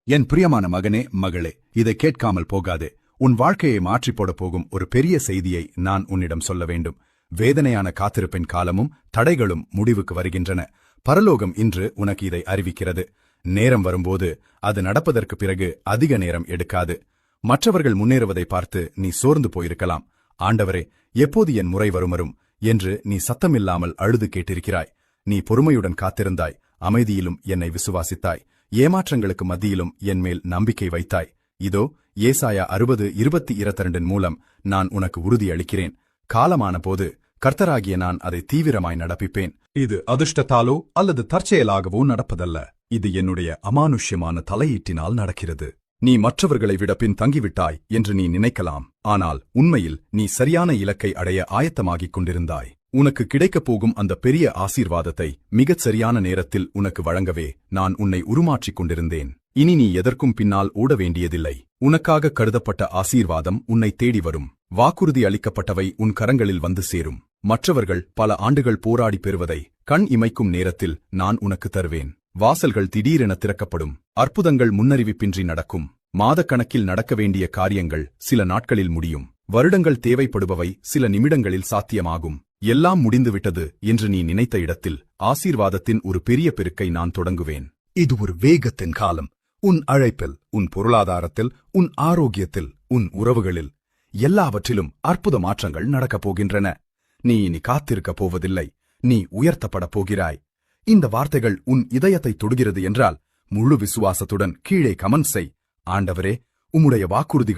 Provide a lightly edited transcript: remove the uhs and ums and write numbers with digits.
என் பிரியமான மகனே, மகளே, இதை கேட்காமல் போகாதே. உன் வாழ்க்கையை மாற்றிப் போடப் போகும் ஒரு பெரிய செய்தியை நான் உன்னிடம் சொல்ல வேண்டும். வேதனையான காத்திருப்பின் காலமும் தடைகளும் முடிவுக்கு வருகின்றன. பரலோகம் இன்று உனக்கு இதை அறிவிக்கிறது. நேரம் வரும்போது அது நடப்பதற்கு பிறகு அதிக நேரம் எடுக்காது. மற்றவர்கள் முன்னேறுவதை பார்த்து நீ சோர்ந்து போயிருக்கலாம். ஆண்டவரே, எப்போது என் முறை வரும் என்று நீ சத்தமில்லாமல் அழுது கேட்டிருக்கிறாய். நீ பொறுமையுடன் காத்திருந்தாய், அமைதியிலும் என்னை விசுவாசித்தாய், ஏமாற்றங்களுக்கு மத்தியிலும் என் மேல் நம்பிக்கை வைத்தாய். இதோ ஏசாயா 60:22 மூலம் நான் உனக்கு உறுதி அளிக்கிறேன். காலமான போது கர்த்தராகிய நான் அதை தீவிரமாய் நடப்பிப்பேன். இது அதிர்ஷ்டத்தாலோ அல்லது தற்செயலாகவோ நடப்பதல்ல. இது என்னுடைய அமானுஷ்யமான தலையீட்டினால் நடக்கிறது. நீ மற்றவர்களை விட பின் தங்கிவிட்டாய் என்று நீ நினைக்கலாம். ஆனால் உண்மையில் நீ சரியான இலக்கை அடைய ஆயத்தமாகிக் கொண்டிருந்தாய். உனக்கு கிடைக்கப் போகும் அந்த பெரிய ஆசீர்வாதத்தை மிகச் சரியான நேரத்தில் உனக்கு வழங்கவே நான் உன்னை உருமாற்றிக் கொண்டிருந்தேன். இனி நீ எதற்கும் பின்னால் ஓட வேண்டியதில்லை. உனக்காக கருதப்பட்ட ஆசீர்வாதம் உன்னை தேடி வரும். வாக்குறுதி அளிக்கப்பட்டவை உன் கரங்களில் வந்து சேரும். மற்றவர்கள் பல ஆண்டுகள் போராடி பெறுவதை கண் இமைக்கும் நேரத்தில் நான் உனக்கு தருவேன். வாசல்கள் திடீரென திறக்கப்படும். அற்புதங்கள் முன்னறிவிப்பின்றி நடக்கும். மாதக்கணக்கில் நடக்க வேண்டிய காரியங்கள் சில நாட்களில் முடியும். வருடங்கள் தேவைப்படுபவை சில நிமிடங்களில் சாத்தியமாகும். எல்லாம் முடிந்துவிட்டது என்று நீ நினைத்த இடத்தில் ஆசீர்வாதத்தின் ஒரு பெரிய பெருக்கை நான் தொடங்குவேன். இது ஒரு வேகத்தின் காலம். உன் அழைப்பில், உன் பொருளாதாரத்தில், உன் ஆரோக்கியத்தில், உன் உறவுகளில், எல்லாவற்றிலும் அற்புத மாற்றங்கள் நடக்கப் போகின்றன. நீ இனி காத்திருக்கப் போவதில்லை. நீ உயர்த்தப்படப் போகிறாய். இந்த வார்த்தைகள் உன் இதயத்தை தொடுகிறது என்றால் முழு விசுவாசத்துடன் கீழே கமெண்ட் செய். ஆண்டவரே, உம்முடைய வாக்குறுதிகள்